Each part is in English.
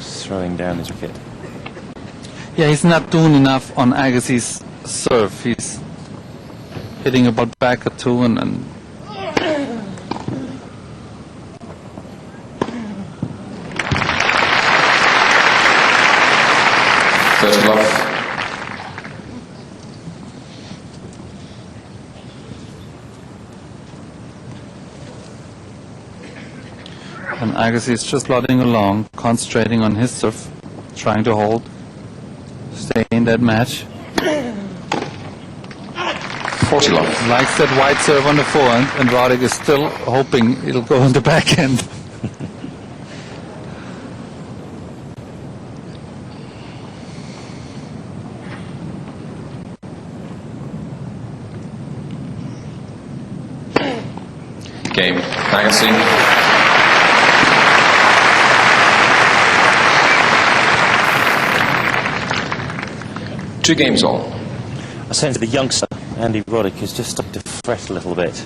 throwing down his wicket. Yeah, he's not doing enough on Agassi's serve. He's hitting about back or two and And Agassi is just plodding along, concentrating on his serve, trying to hold, stay in that match. 40 love. Likes that wide serve on the forehand, and Roddick is still hoping it'll go on the backhand. Game. Agassi. Two games all. I sense the youngster, Andy Roddick, is just starting to fret a little bit.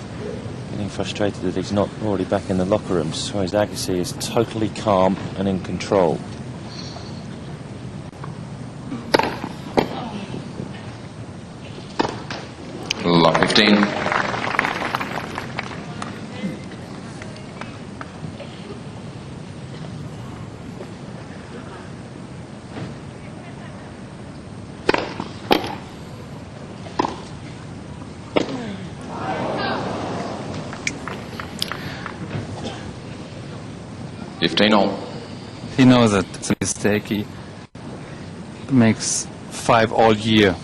Getting frustrated that he's not already back in the locker rooms, whereas Agassi is totally calm and in control. Love 15. He knows that it's a mistake. He makes 5 all year.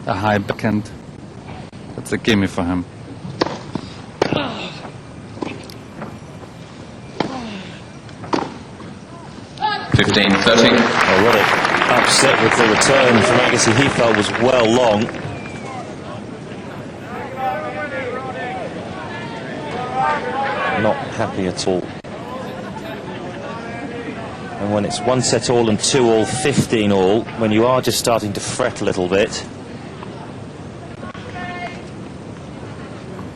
A high backhand. That's a gimme for him. $15, $13. Roddick upset with the return from Agassi. He felt was well long. Not happy at all. And when it's 1 set all and 2 all, 15 all, when you are just starting to fret a little bit,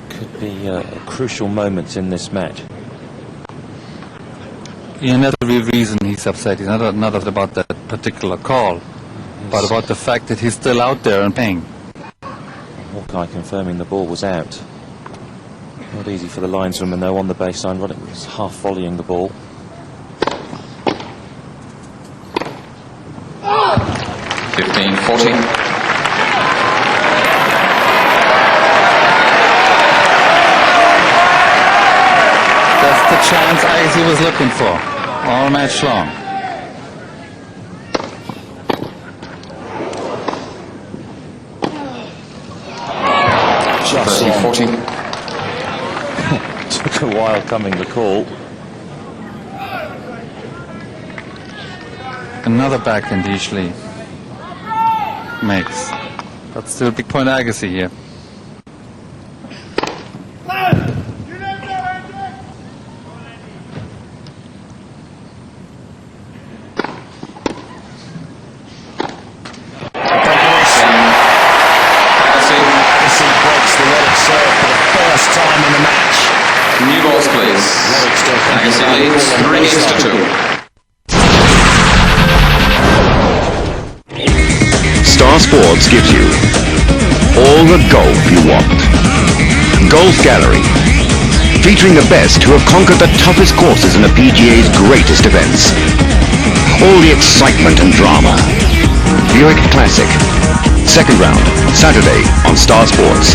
could be a crucial moment in this match. Yeah, another reason he's upset. He's not about that particular call, but about the fact that he's still out there and playing. Hawkeye confirming the ball was out. Not easy for the linesman though on the baseline. Roddick was half volleying the ball. 15, 14. That's the chance Agassi was looking for all match long. Just 13, 14. Took a while coming the call. Another backhand usually makes. But still big point Agassi here. Agassi breaks the Roddick serve for the first time in the match. New balls, please. Agassi leads 3 games to 2. Star Sports gives you all the golf you want. Golf Gallery, featuring the best who have conquered the toughest courses in the PGA's greatest events. All the excitement and drama. Buick Classic, second round, Saturday on Star Sports.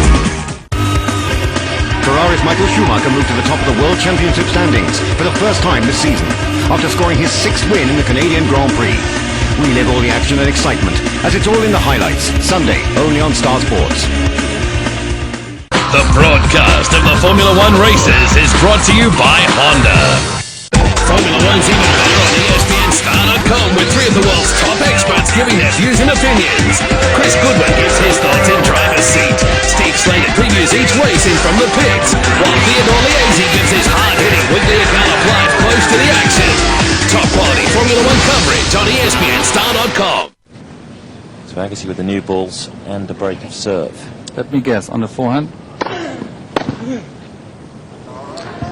Ferrari's Michael Schumacher moved to the top of the World Championship standings for the first time this season, after scoring his 6th win in the Canadian Grand Prix. Relive all the action and excitement, as it's all in the highlights, Sunday, only on Star Sports. The broadcast of the Formula One races is brought to you by Honda. Formula One's even better on ESPNstar.com with 3 of the world's top experts giving their views and opinions. Chris Goodwin gives his thoughts in driver's seat. Steve Slater previews each race in from the pits, while Theodore Liesi gives his hard-hitting weekly account of live close to the action. Top quality Formula One coverage on ESPNstar.com. So Agassi with the new balls and a break of serve. Let me guess, on the forehand?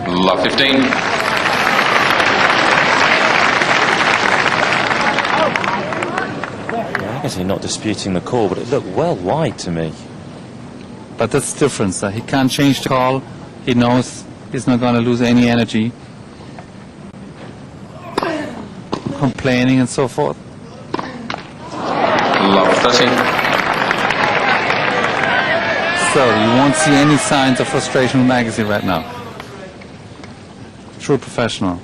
Love 15. Agassi not disputing the call, but it looked well wide to me. But that's the difference. He can't change the call. He knows he's not going to lose any energy. Complaining and so forth. Love 13. So you won't see any signs of frustration from Agassi right now. True professional.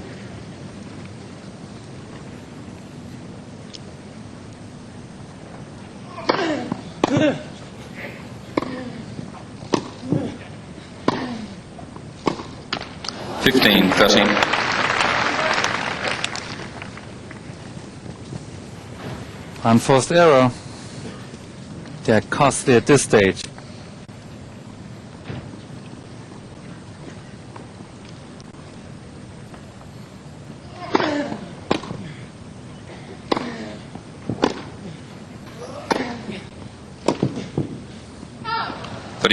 Unforced error. They're costly at this stage.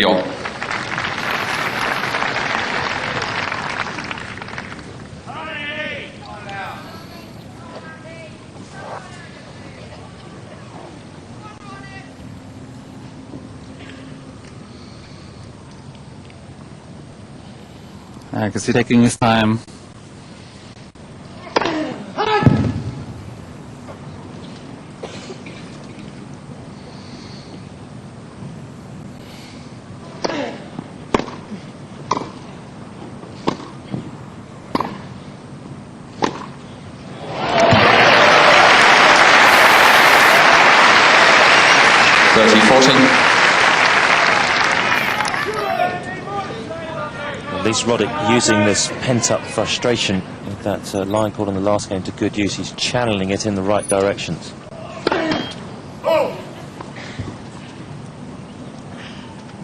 All. Agassi taking his time. At least Roddick using this pent-up frustration with that line call in the last game to good use. He's channeling it in the right directions.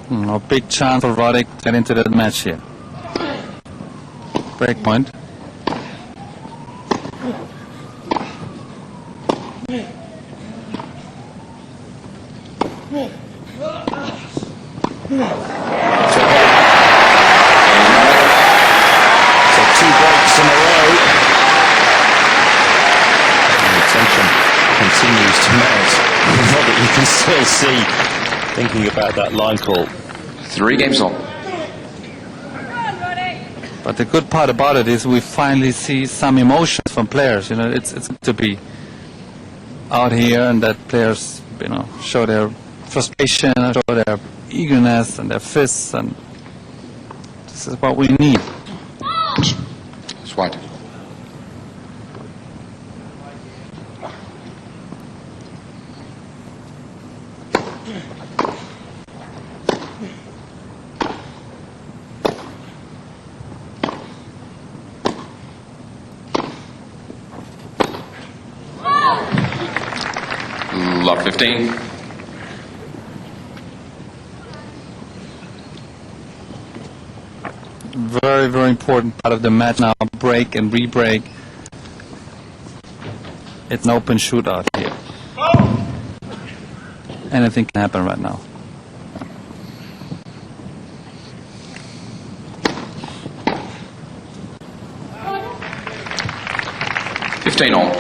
A big chance for Roddick to get into that match here. Break point. Continues to mount. Roddick, you can still see thinking about that line call. 3 games on. But the good part about it is we finally see some emotions from players. You know, it's good to be out here and that players, you know, show their frustration, show their eagerness and their fists, and this is what we need. It's wide. Love 15. Very, very important part of the match now. Break and re-break. It's an open shootout here. Anything can happen right now. All.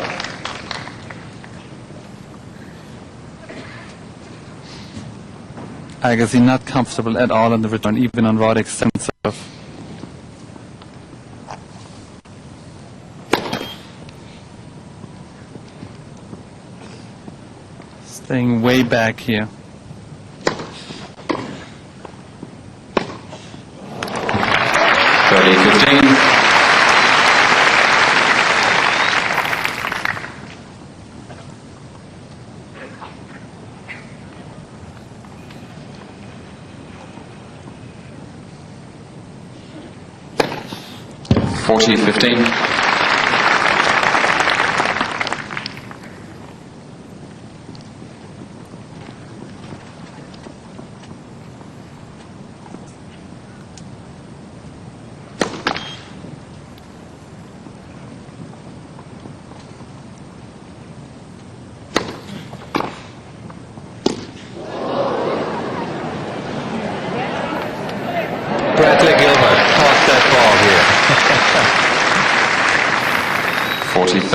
Agassi not comfortable at all on the return, even on Roddick's second serve. Staying way back here.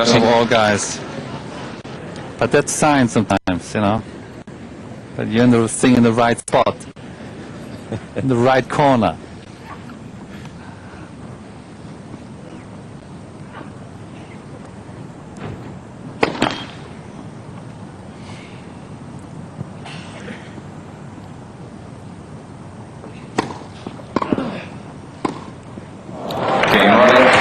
Of all guys. But that's sign sometimes, you know. But you're in the thing in the right spot, in the right corner. Game Roddick.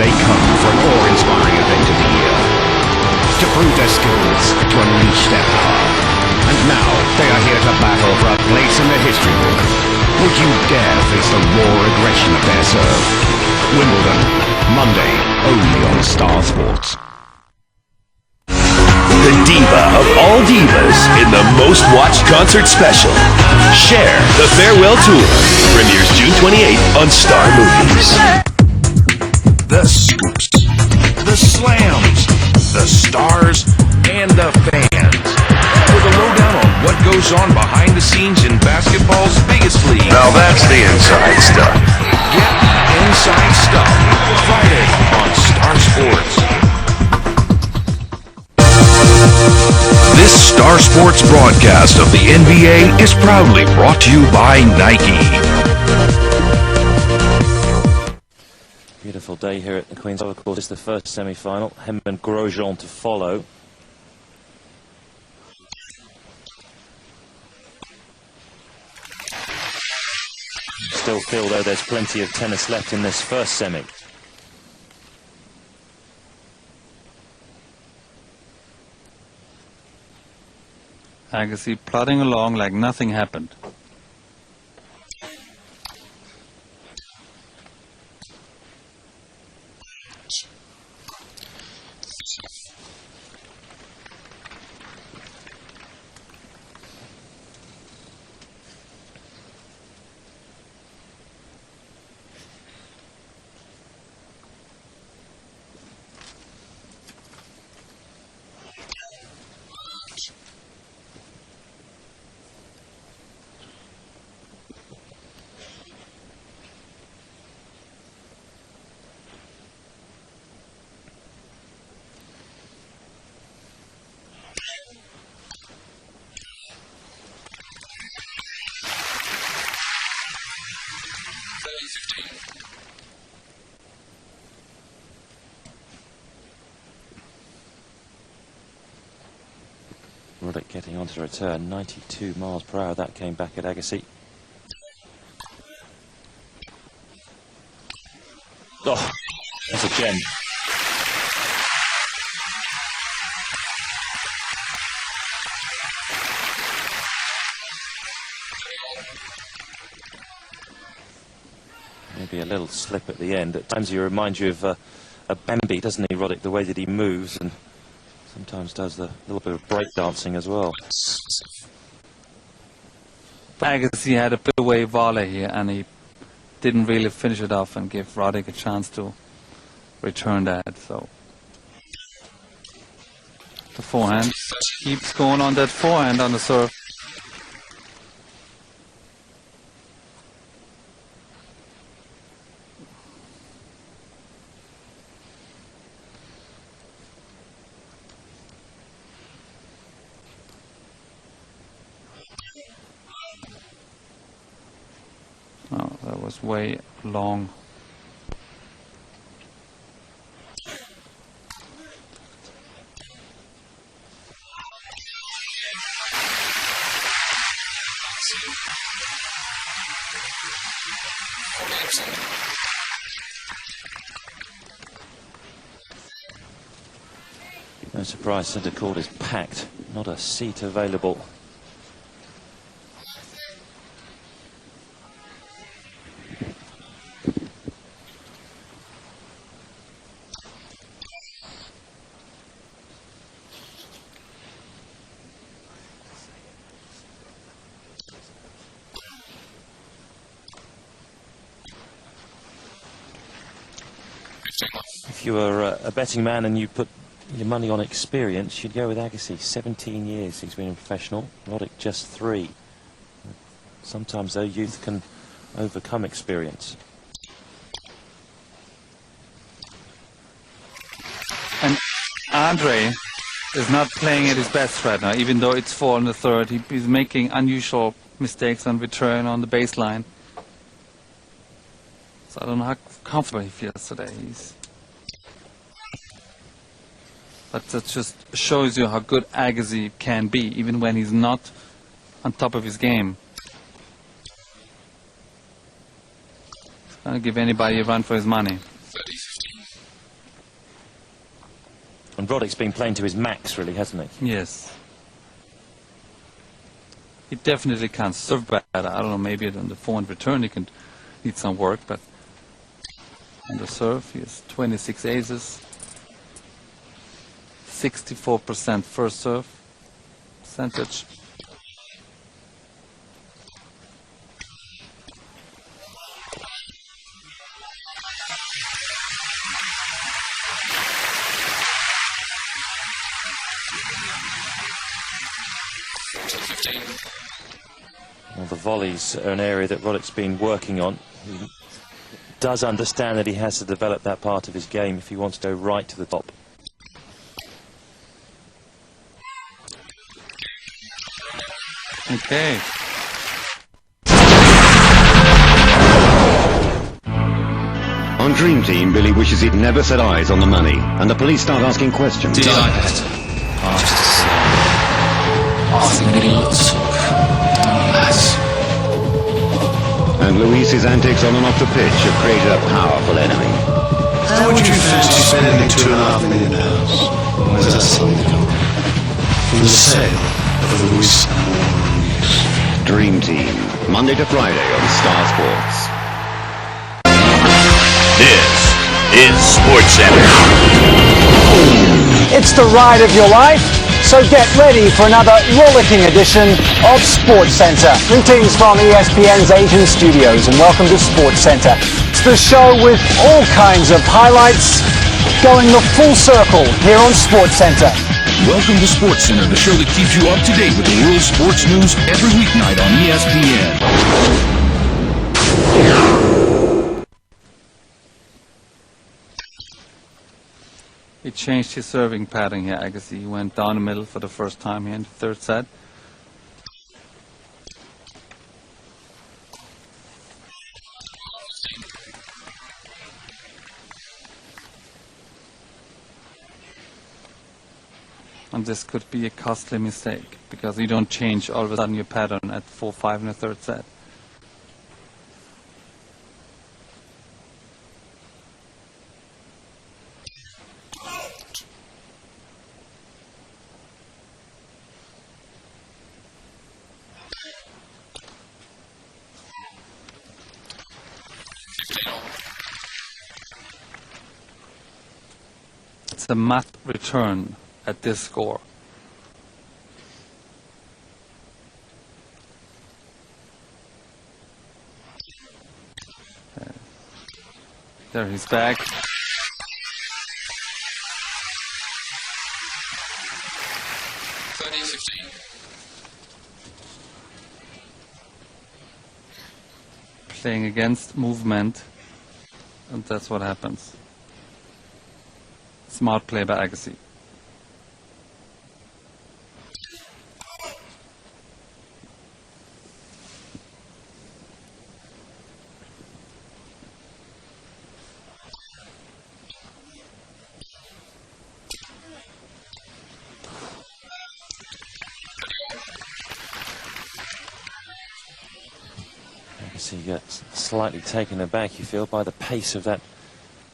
They come for an awe-inspiring event of the year, to prove their skills, to unleash their power. And now, they are here to battle for a place in the history book. Would you dare face the raw aggression of their serve? Wimbledon, Monday, only on Star Sports. The diva of all divas in the most watched concert special. Cher, The Farewell Tour. Premieres June 28th on Star Movies. The scoops, the slams, the stars, and the fans. For the lowdown on what goes on behind the scenes in basketball's biggest league. Now that's the inside stuff. Get Inside Stuff Friday on Star Sports. This Star Sports broadcast of the NBA is proudly brought to you by Nike. Beautiful day here at the Queen's. Of course, it's the first semi-final. Hem and Grosjean to follow. Still feel, though, there's plenty of tennis left in this first semi. Agassi plodding along like nothing happened. Roddick getting onto the return, 92 miles per hour. That came back at Agassi. Oh, that's a gem. Maybe a little slip at the end. At times he reminds you of a Bambi, doesn't he, Roddick? The way that he moves, and sometimes does the little bit of breakdancing as well. Agassi had a put away volley here, and he didn't really finish it off and give Roddick a chance to return that. So the forehand keeps going on that forehand on the serve. Oh, that was way long. No surprise, centre court is packed. Not a seat available. If you were a betting man and you put your money on experience, you'd go with Agassi. 17 years he's been a professional. Roddick just 3. Sometimes, though, youth can overcome experience. And Andre is not playing at his best right now, even though it's 4 in the third. He's making unusual mistakes on return on the baseline. So I don't know how comfortable he feels today. But that just shows you how good Agassi can be, even when he's not on top of his game. He's going to give anybody a run for his money. And Roddick's been playing to his max, really, hasn't he? Yes. He definitely can't serve better. I don't know, maybe on the forehand return he can need some work, but on the serve he has 26 aces, 64% first serve percentage. Well, the volleys are an area that Roddick's been working on. He does understand that he has to develop that part of his game if he wants to go right to the top. Okay. On Dream Team, Billy wishes he'd never set eyes on the money, and the police start asking questions. Did I better? I think it looks less. And Luis's antics on and off the pitch have created a powerful enemy. How would you fancy spending £2.5 million? Where's that money come from? From the sale of Luis and Luis. Dream Team, Monday to Friday on Star Sports. This is SportsCenter. It's the ride of your life, so get ready for another rollicking edition of SportsCenter. Greetings from ESPN's Asian studios and welcome to SportsCenter. It's the show with all kinds of highlights going the full circle here on SportsCenter. Welcome to SportsCenter, the show that keeps you up to date with the world's sports news every weeknight on ESPN. He changed his serving pattern here, Agassi. He went down the middle for the first time here in the third set. And this could be a costly mistake, because you don't change all of a sudden your pattern at 4-5 in the third set. It's a mat return at this score. There he's back. Playing against movement, and that's what happens. Smart play by Agassi. Agassi gets slightly taken aback, you feel, by the pace of that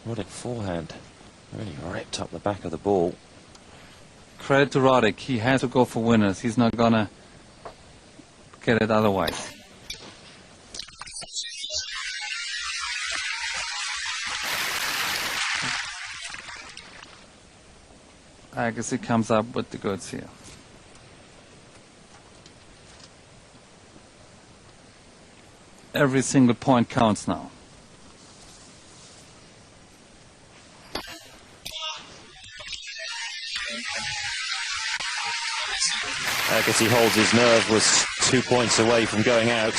Roddick forehand. Really ripped up the back of the ball. Credit to Roddick, he has to go for winners. He's not gonna get it otherwise. Agassi comes up with the goods here. Every single point counts now. Agassi holds his nerve, was 2 points away from going out.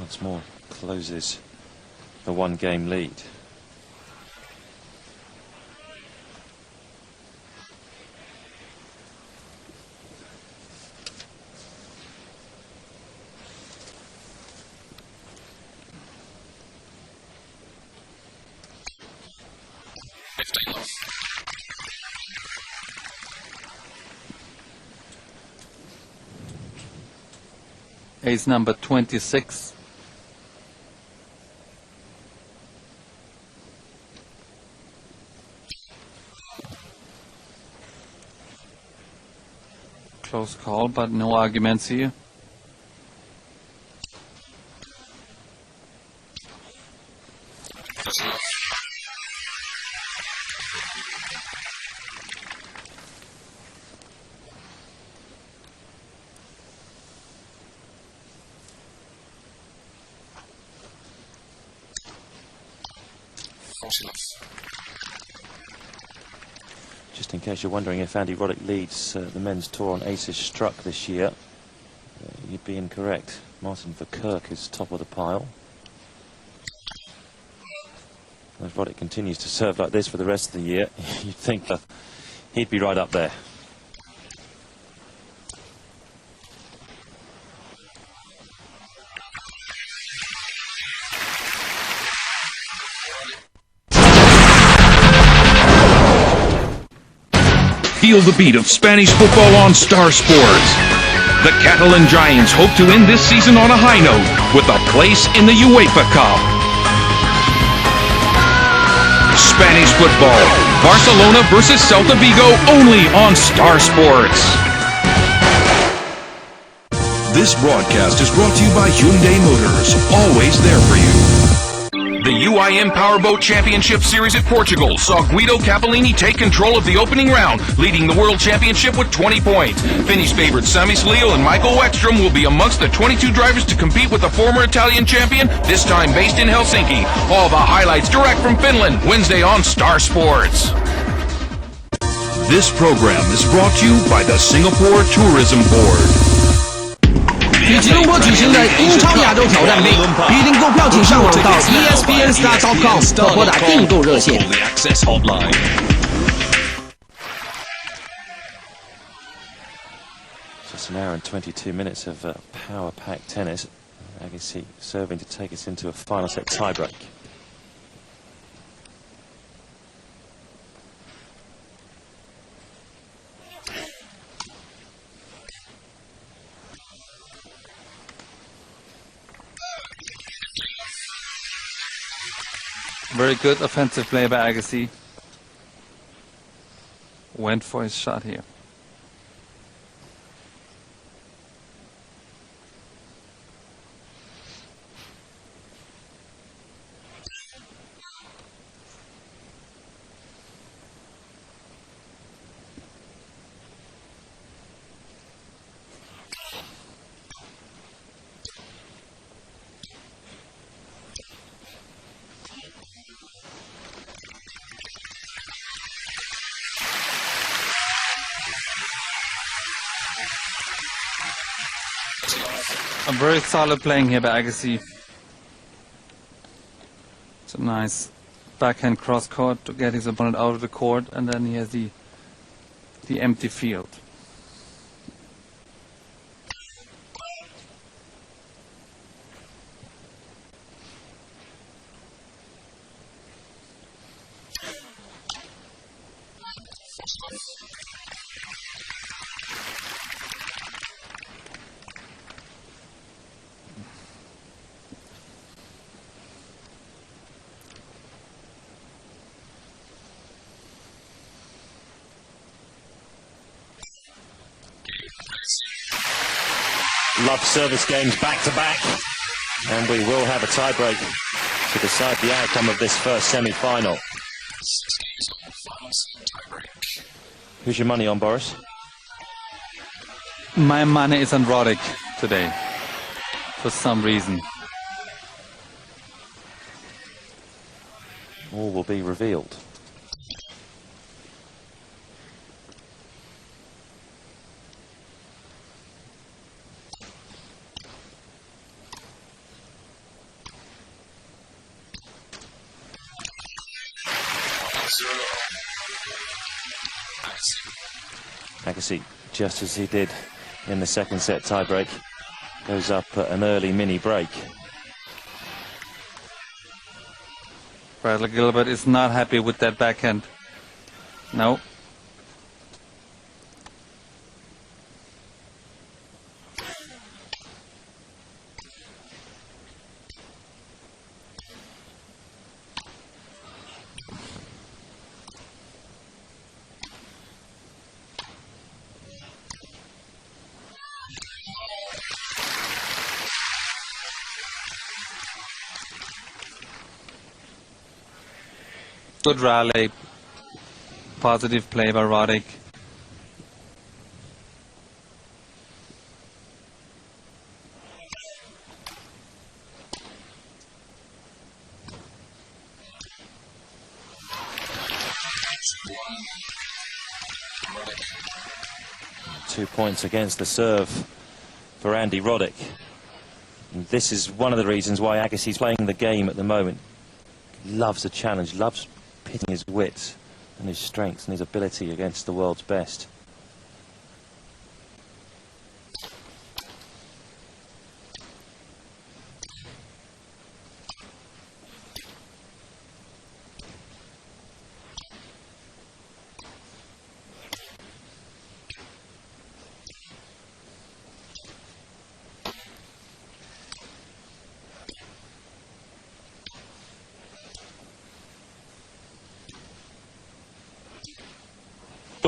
once more closes the one-game lead. Ace number 26. Close call, but no arguments here. Just in case you're wondering if Andy Roddick leads the men's tour on aces struck this year, you'd be incorrect. Martin Verkerk is top of the pile. If Roddick continues to serve like this for the rest of the year, you'd think that he'd be right up there. Feel the beat of Spanish football on Star Sports. The Catalan Giants hope to end this season on a high note with a place in the UEFA Cup. Spanish football, Barcelona versus Celta Vigo, only on Star Sports. This broadcast is brought to you by Hyundai Motors, always there for you. The UIM Powerboat Championship Series at Portugal saw Guido Capellini take control of the opening round, leading the World Championship with 20 points. Finnish favorites Sami Salio and Michael Ekstrom will be amongst the 22 drivers to compete with the former Italian champion, this time based in Helsinki. All the highlights direct from Finland, Wednesday on Star Sports. This program is brought to you by the Singapore Tourism Board. 于吉隆坡举行的英超亚洲挑战杯，预订购票请上网到 ESPNstar.com 或拨打订购热线。 Just an hour and 22 minutes of power-packed tennis. Agassi serving to take us into a final set tiebreak. Very good offensive play by Agassi. Went for his shot here. A very solid playing here by Agassi. It's a nice backhand cross court to get his opponent out of the court, and then he has the empty field. Love service games back to back, and we will have a tiebreak to decide the outcome of this first semi-final. Who's your money on, Boris? My money is on Roddick today, for some reason. All will be revealed. Agassi, just as he did in the second set tiebreak, goes up at an early mini break. Bradley Gilbert is not happy with that backhand. No. Good rally. Positive play by Roddick. Two points against the serve for Andy Roddick. And this is one of the reasons why Agassi's playing the game at the moment. Loves a challenge, loves pitting his wits and his strengths and his ability against the world's best.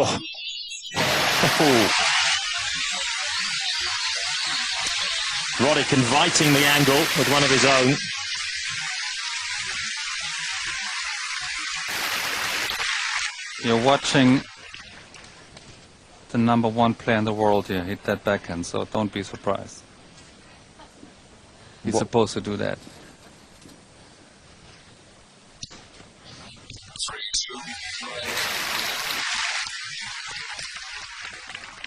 Oh. Roddick inviting the angle with one of his own. You're watching the #1 player in the world here hit that backhand, so don't be surprised. He's supposed to do that.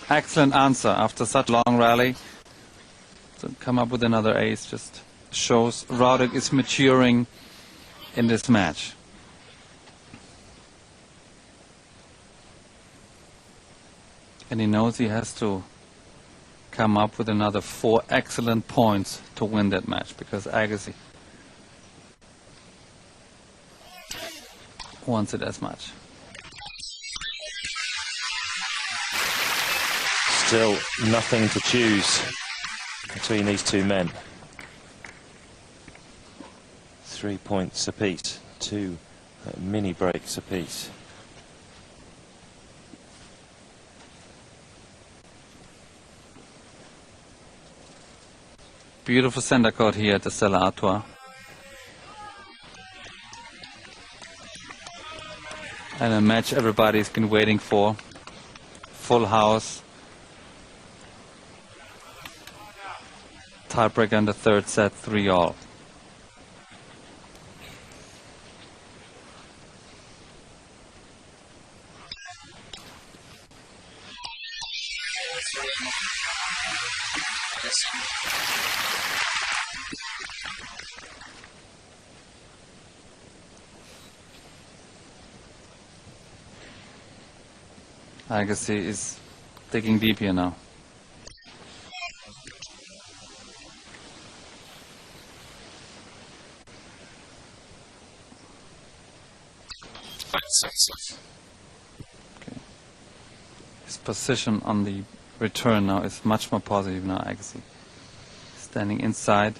Excellent answer after such a long rally. To come up with another ace just shows Roddick is maturing in this match. And he knows he has to come up with another 4 excellent points to win that match, because Agassi wants it as much. Still nothing to choose between these two men. 3 points apiece, 2 mini breaks apiece. Beautiful center court here at the Stella Artois. And a match everybody's been waiting for. Full house. Tiebreaker in the third set, 3-all. Agassi is digging deep here now. Okay. His position on the return now is much more positive now, Agassi. Standing inside.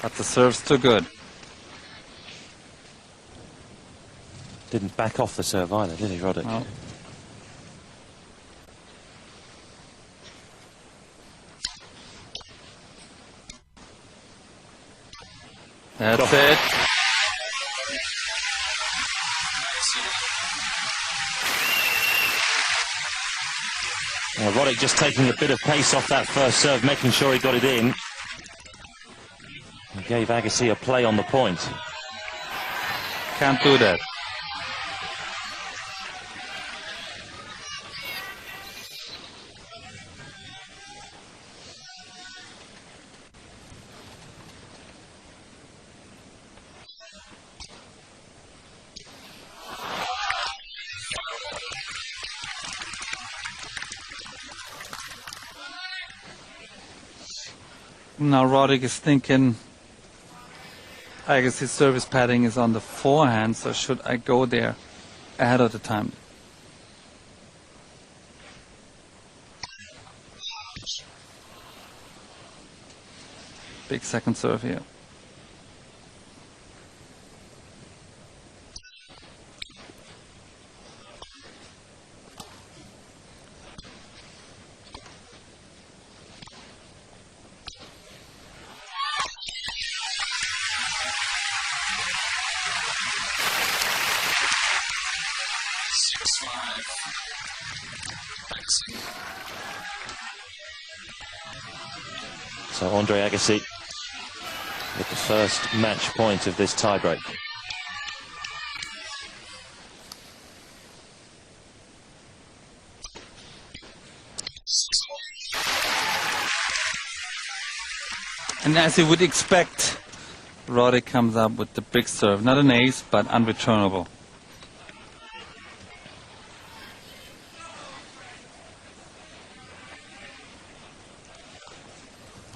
But the serve's too good. Didn't back off the serve either, did he, Roddick? No. That's it. Well, Roddick just taking a bit of pace off that first serve, making sure he got it in. He gave Agassi a play on the point. Can't do that. Now Roddick is thinking Agassi's service padding is on the forehand, so should I go there ahead of the time? Big second serve here. So Andre Agassi with the first match point of this tiebreak. And as you would expect, Roddick comes up with the big serve. Not an ace, but unreturnable.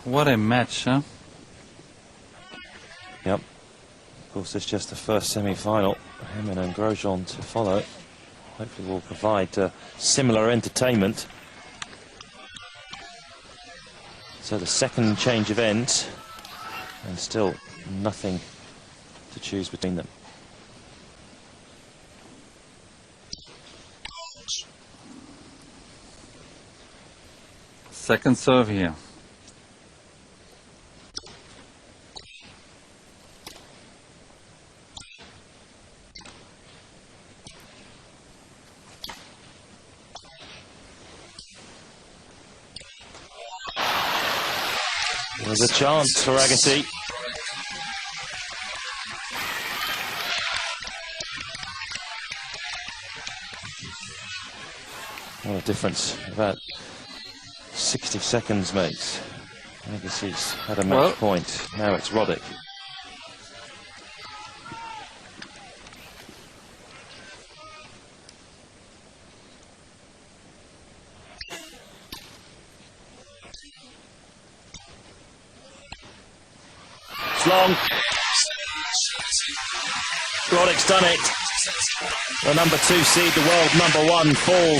What a match, huh? Yep. Of course, it's just the first semi-final. Hemmen and Grosjean to follow. Hopefully will provide similar entertainment. So the second change of ends, and still nothing to choose between them. Second serve here. There's a chance for Agassi. What a difference about 60 seconds makes. Agassi's had a match point. Now it's Roddick. It's long. Roddick's done it. The number 2 seed, the world number 1, falls